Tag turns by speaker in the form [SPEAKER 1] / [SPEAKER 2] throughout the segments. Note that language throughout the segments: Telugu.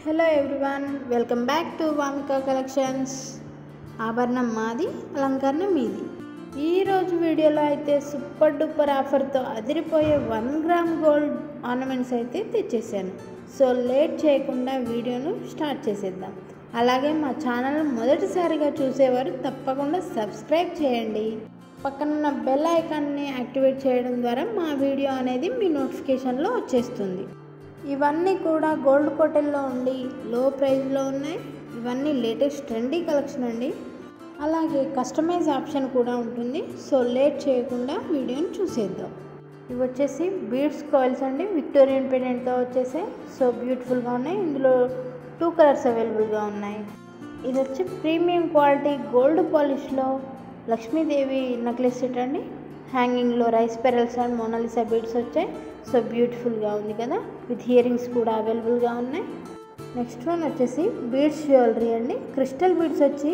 [SPEAKER 1] Hello everyone, welcome back to Vamika collections. ఆభరణం మాది, అలంకరణ మీది. ఈరోజు వీడియోలో అయితే సూపర్ డూపర్ ఆఫర్తో అదిరిపోయే 1 గ్రామ్ గోల్డ్ ఆర్నమెంట్స్ అయితే తెచ్చేసాను. సో లేట్ చేయకుండా వీడియోను స్టార్ట్ చేసేద్దాం. అలాగే మా ఛానల్ మొదటిసారిగా చూసేవారు తప్పకుండా సబ్స్క్రైబ్ చేయండి. పక్కనున్న బెల్ ఐకాన్ని యాక్టివేట్ చేయడం ద్వారా మా వీడియో అనేది మీ నోటిఫికేషన్లో వచ్చేస్తుంది. ఇవన్నీ కూడా గోల్డ్ కోటెల్లో ఉండి లో ప్రైస్లో ఉన్నాయి. ఇవన్నీ లేటెస్ట్ ట్రెండీ కలెక్షన్ అండి. అలాగే కస్టమైజ్ ఆప్షన్ కూడా ఉంటుంది. సో లేట్ చేయకుండా వీడియోని చూసేద్దాం. ఇవి వచ్చేసి బీడ్స్ కాయిల్స్ అండి, విక్టోరియన్ పెండెంట్తో వచ్చేసాయి. సో బ్యూటిఫుల్గా ఉన్నాయి. ఇందులో 2 కలర్స్ అవైలబుల్గా ఉన్నాయి. ఇది వచ్చి ప్రీమియం క్వాలిటీ గోల్డ్ పాలిష్లో లక్ష్మీదేవి నెక్లెస్ సెట్ అండి. హ్యాంగింగ్లో rice pearls and Monalisa beads వచ్చాయి. సో బ్యూటిఫుల్గా ఉంది కదా, విత్ ఇయరింగ్స్ కూడా అవైలబుల్గా ఉన్నాయి. నెక్స్ట్ వన్ వచ్చేసి బీడ్స్ జ్యువెలరీ అండి. క్రిస్టల్ బీడ్స్ వచ్చి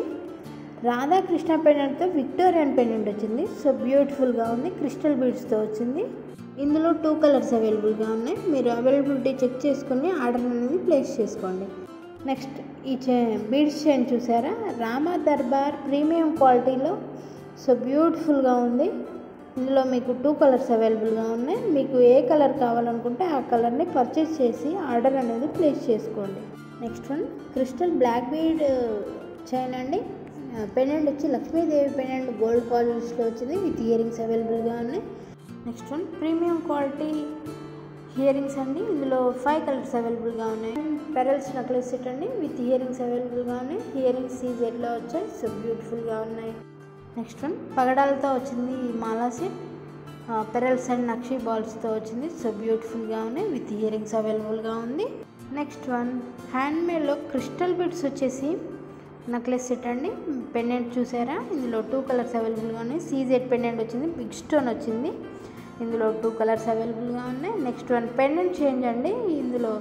[SPEAKER 1] రాధాకృష్ణ పెండెంట్తో విక్టోరియన్ పెండెంట్ వచ్చింది. సో బ్యూటిఫుల్గా ఉంది, క్రిస్టల్ బీడ్స్తో వచ్చింది. ఇందులో 2 కలర్స్ అవైలబుల్గా ఉన్నాయి. మీరు అవైలబిలిటీ చెక్ చేసుకుని ఆర్డర్ అనేది ప్లేస్ చేసుకోండి. నెక్స్ట్ ఈ బీడ్స్ చైన్ చూసారా, రామా దర్బార్ ప్రీమియం క్వాలిటీలో. సో బ్యూటిఫుల్గా ఉంది. ఇందులో మీకు 2 కలర్స్ అవైలబుల్గా ఉన్నాయి. మీకు ఏ కలర్ కావాలనుకుంటే ఆ కలర్ని పర్చేస్ చేసి ఆర్డర్ అనేది ప్లేస్ చేసుకోండి. Next one crystal black bead chain అండి. పెండెంట్ వచ్చి లక్ష్మీదేవి పెండెంట్ గోల్డ్ పాలిష్లో వచ్చింది, విత్ ఇయరింగ్స్ అవైలబుల్గా ఉన్నాయి. Next one premium quality earrings అండి. ఇందులో 5 కలర్స్ అవైలబుల్గా ఉన్నాయి. పెరల్స్ నెక్లెస్ సెట్ అండి, విత్ ఇయరింగ్స్ అవైలబుల్గా ఉన్నాయి. ఇయరింగ్స్ సీజెడ్లో వచ్చాయి. సో బ్యూటిఫుల్గా ఉన్నాయి. నెక్స్ట్ వన్ పగడాలతో వచ్చింది ఈ మాలా సెట్, పెరల్స్ అండ్ నక్షి బాల్స్తో వచ్చింది. సో బ్యూటిఫుల్గా ఉన్నాయి, విత్ ఇయరింగ్స్ అవైలబుల్గా ఉంది. నెక్స్ట్ వన్ హ్యాండ్మేడ్లో క్రిస్టల్ బీడ్స్ వచ్చేసి నెక్లెస్ సెట్ అండి. పెండెంట్ చూసారా, ఇందులో 2 కలర్స్ అవైలబుల్గా ఉన్నాయి. సీజెడ్ పెండెంట్ వచ్చింది, బిగ్ స్టోన్ వచ్చింది. ఇందులో 2 కలర్స్ అవైలబుల్గా ఉన్నాయి. నెక్స్ట్ వన్ పెండెంట్ చేంజ్ అండి. ఇందులో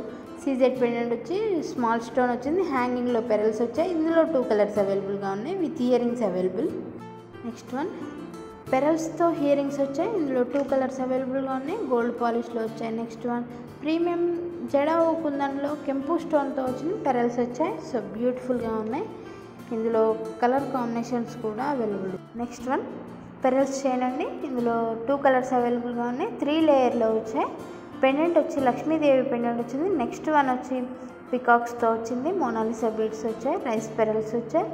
[SPEAKER 1] సీజెడ్ పెండెంట్ వచ్చి స్మాల్ స్టోన్ వచ్చింది, హ్యాంగింగ్లో పెరల్స్ వచ్చాయి. ఇందులో 2 కలర్స్ అవైలబుల్గా ఉన్నాయి, with earrings available. Next one పెరల్స్తో ఇయరింగ్స్ వచ్చాయి. ఇందులో 2 కలర్స్ అవైలబుల్గా ఉన్నాయి, గోల్డ్ పాలిష్లో వచ్చాయి. నెక్స్ట్ వన్ ప్రీమియం జడావు కుందన్లో కెంపు స్టోన్తో వచ్చిన పెరల్స్ వచ్చాయి. సో బ్యూటిఫుల్గా ఉన్నాయి. ఇందులో కలర్ కాంబినేషన్స్ కూడా available. Next one pearls chain అండి. ఇందులో 2 కలర్స్ అవైలబుల్గా ఉన్నాయి, 3 లేయర్లో వచ్చాయి. పెండెంట్ వచ్చి లక్ష్మీదేవి పెండెంట్ వచ్చింది. నెక్స్ట్ వన్ వచ్చి పికాక్స్తో వచ్చింది, మోనాలిసా బీడ్స్ వచ్చాయి, రైస్ పెరల్స్ వచ్చాయి.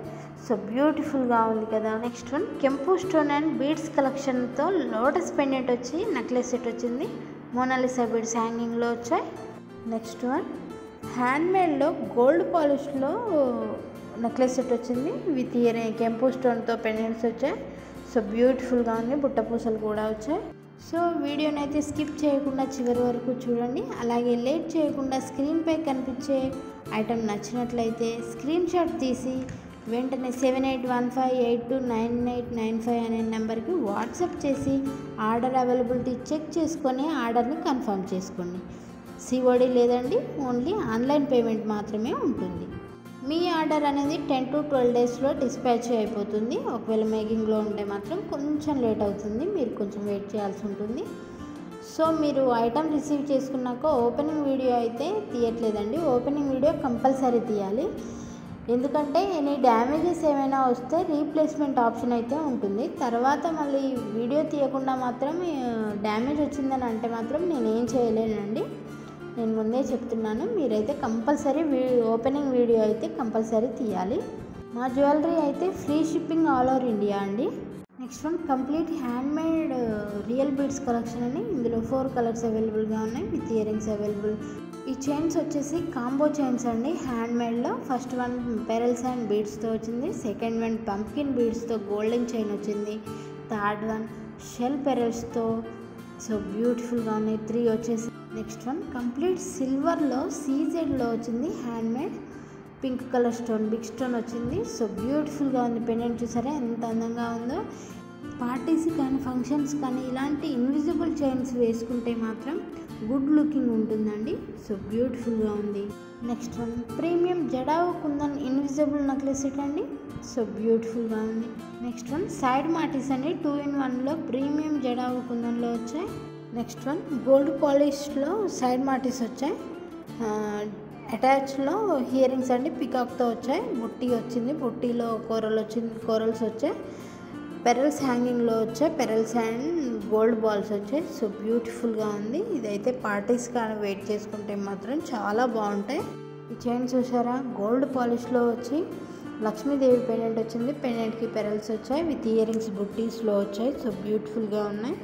[SPEAKER 1] సో బ్యూటిఫుల్గా ఉంది కదా. నెక్స్ట్ వన్ కెంపు స్టోన్ అండ్ బీడ్స్ కలెక్షన్తో లోటస్ పెండెంట్ వచ్చి నెక్లెస్ సెట్ వచ్చింది, మోనాలిసా బీడ్స్ హ్యాంగింగ్లో వచ్చాయి. నెక్స్ట్ వన్ హ్యాండ్మేడ్లో గోల్డ్ పాలిష్లో నెక్లెస్ సెట్ వచ్చింది, విత్ కెంపు స్టోన్తో పెండెంట్స్ వచ్చాయి. సో బ్యూటిఫుల్గా ఉంది, బుట్ట పూసలు కూడా వచ్చాయి. సో వీడియోని అయితే స్కిప్ చేయకుండా చివరి వరకు చూడండి. అలాగే లేట్ చేయకుండా స్క్రీన్పై కనిపించే ఐటెం నచ్చినట్లయితే స్క్రీన్ షాట్ తీసి వెంటనే 7815829895 అనే నెంబర్కి వాట్సాప్ చేసి ఆర్డర్ అవైలబిలిటీ చెక్ చేసుకొని ఆర్డర్ని కన్ఫర్మ్ చేసుకోండి. సిఓడి లేదండి, ఓన్లీ ఆన్లైన్ పేమెంట్ మాత్రమే ఉంటుంది. మీ ఆర్డర్ అనేది 10 to 12 డేస్లో డిస్పాచ్ అయిపోతుంది. ఒకవేళ మేకింగ్లో ఉంటే మాత్రం కొంచెం లేట్ అవుతుంది, మీరు కొంచెం వెయిట్ చేయాల్సి ఉంటుంది. సో మీరు ఐటమ్ రిసీవ్ చేసుకున్నాక ఓపెనింగ్ వీడియో అయితే తీయట్లేదండి. ఓపెనింగ్ వీడియో కంపల్సరీ తీయాలి. ఎందుకంటే ఎనీ డ్యామేజెస్ ఏమైనా వస్తే రీప్లేస్మెంట్ ఆప్షన్ అయితే ఉంటుంది. తర్వాత మళ్ళీ వీడియో తీయకుండా మాత్రం డ్యామేజ్ వచ్చిందని అంటే మాత్రం నేనేం చేయలేనండి. నేను ముందే చెప్తున్నాను, మీరైతే కంపల్సరీ ఓపెనింగ్ వీడియో అయితే కంపల్సరీ తీయాలి. మా జ్యువెలరీ అయితే free shipping all over India అండి. Next one complete handmade real beads collection అండి. ఇందులో 4 కలర్స్ అవైలబుల్గా ఉన్నాయి, విత్ ఇయరింగ్స్ అవైలబుల్. ఈ చైన్స్ వచ్చేసి కాంబో చైన్స్ అండి. హ్యాండ్మేడ్లో ఫస్ట్ వన్ పెరల్స్ అండ్ బీడ్స్తో వచ్చింది, సెకండ్ వన్ పంప్కిన్ బీడ్స్తో గోల్డెన్ చైన్ వచ్చింది, థర్డ్ వన్ షెల్ పెరల్స్తో. సో బ్యూటిఫుల్గా ఉన్నాయి. 3 వచ్చేసి నెక్స్ట్ వన్ కంప్లీట్ సిల్వర్లో సీజెడ్లో వచ్చింది, handmade pink colour stone big stone వచ్చింది. సో బ్యూటిఫుల్గా ఉంది. పెండెంట్ చూసారా ఎంత అందంగా ఉందో. పార్టీస్ కానీ ఫంక్షన్స్ కానీ ఇలాంటి ఇన్విజిబుల్ చైన్స్ వేసుకుంటే మాత్రం గుడ్ లుకింగ్ ఉంటుందండి. సో బ్యూటిఫుల్గా ఉంది. Next one premium jadau kundan invisible necklace set అండి. సో బ్యూటిఫుల్గా ఉంది. నెక్స్ట్ వన్ సైడ్ మాటీస్ అండి, 2 in 1లో ప్రీమియం జడావు కుందన్లో వచ్చాయి. నెక్స్ట్ వన్ గోల్డ్ పాలిష్లో సైడ్ మాటీస్ వచ్చాయి. అటాచ్లో ఇయర్ రింగ్స్ అండి పికాక్తో వచ్చాయి. బుట్టి వచ్చింది, బుట్టీలో కోరల్స్ వచ్చాయి. పెరల్స్ హ్యాంగింగ్లో వచ్చాయి. పెరల్స్ అండ్ గోల్డ్ బాల్స్ వచ్చాయి. సో బ్యూటిఫుల్గా ఉంది. ఇదైతే పార్టీస్ కానీ వెయిట్ చేసుకుంటే మాత్రం చాలా బాగుంటాయి. ఈ చైన్ చూసారా, గోల్డ్ పాలిష్లో వచ్చి లక్ష్మీదేవి పెండెంట్ వచ్చింది. పెండెంట్కి పెరల్స్ వచ్చాయి విత్ ఇయర్ రింగ్స్ బుట్టీస్లో వచ్చాయి. సో బ్యూటిఫుల్గా ఉన్నాయి.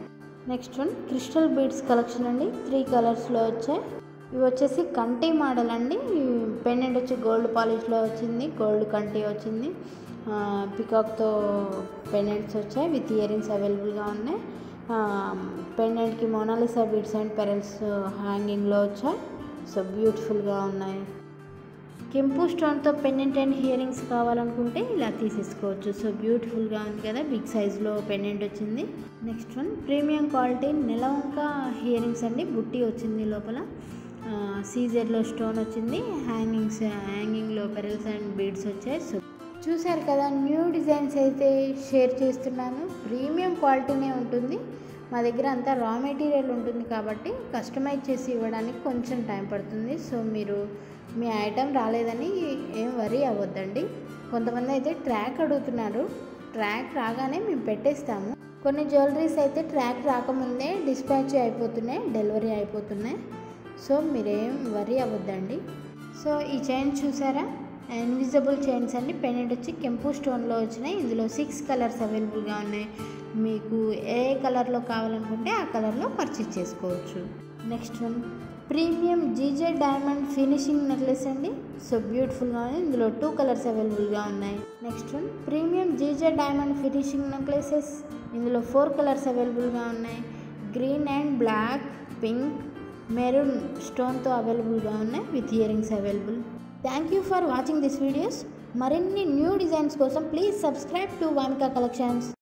[SPEAKER 1] Next one crystal beads collection అండి. 3 కలర్స్లో వచ్చాయి. ఇవి వచ్చేసి కంటి మోడల్ అండి. పెండెంట్ వచ్చి గోల్డ్ పాలిష్లో వచ్చింది, గోల్డ్ కంటి వచ్చింది. పికాక్తో పెండెంట్స్ వచ్చాయి విత్ ఇయర్ రింగ్స్ అవైలబుల్గా ఉన్నాయి. పెండెంట్కి మోనాలిసా బీడ్స్ అండ్ పెరల్స్ హ్యాంగింగ్లో వచ్చాయి. సో బ్యూటిఫుల్గా ఉన్నాయి. కెంపు స్టోన్తో పెండెంట్ అండ్ ఇయర్ రింగ్స్ కావాలనుకుంటే ఇలా తీసేసుకోవచ్చు. సో బ్యూటిఫుల్గా ఉంది కదా, బిగ్ సైజ్లో పెండెంట్ వచ్చింది. నెక్స్ట్ వన్ ప్రీమియం క్వాలిటీ నెలవంక ఇయర్ రింగ్స్ అండి. బుట్టి వచ్చింది, లోపల సీజర్లో స్టోన్ వచ్చింది. హ్యాంగింగ్లో పెరల్స్ అండ్ బీడ్స్ వచ్చాయి. సో చూసారు కదా, న్యూ డిజైన్స్ అయితే షేర్ చేస్తున్నాను. ప్రీమియం క్వాలిటీనే ఉంటుంది. మా దగ్గర అంతా రా మెటీరియల్ ఉంటుంది కాబట్టి కస్టమైజ్ చేసి ఇవ్వడానికి కొంచెం టైం పడుతుంది. సో మీరు మీ ఐటెం రాలేదని ఏం వరీ అవ్వద్దండి. కొంతమంది అయితే ట్రాక్ అడుగుతున్నారు. ట్రాక్ రాగానే మేము పెట్టేస్తాము. కొన్ని జ్యువెలరీస్ అయితే ట్రాక్ రాకముందే డిస్పాచ్ అయిపోతున్నాయి, డెలివరీ అయిపోతున్నాయి. సో మీరేం వరీ అవ్వద్దండి. సో ఈ చైన్ చూసారా, ఇన్విజిబుల్ చైన్స్ అండి. పెండెంట్ వచ్చి కెంపు స్టోన్లో వచ్చినాయి. ఇందులో 6 కలర్స్ అవైలబుల్గా ఉన్నాయి. మీకు ఏ కలర్లో కావాలనుకుంటే ఆ కలర్లో పర్చేస్ చేసుకోవచ్చు. Next one premium GJ diamond finishing necklace అండి. సో బ్యూటిఫుల్గా ఉంది. ఇందులో 2 కలర్స్ అవైలబుల్గా ఉన్నాయి. Next one premium GJ diamond finishing necklaces. ఇందులో 4 కలర్స్ అవైలబుల్గా ఉన్నాయి. Green and black, pink, maroon స్టోన్తో అవైలబుల్గా ఉన్నాయి with earrings available. Thank you for watching this videos. మరిన్ని న్యూ డిజైన్స్ కోసం please subscribe to Vamika collections.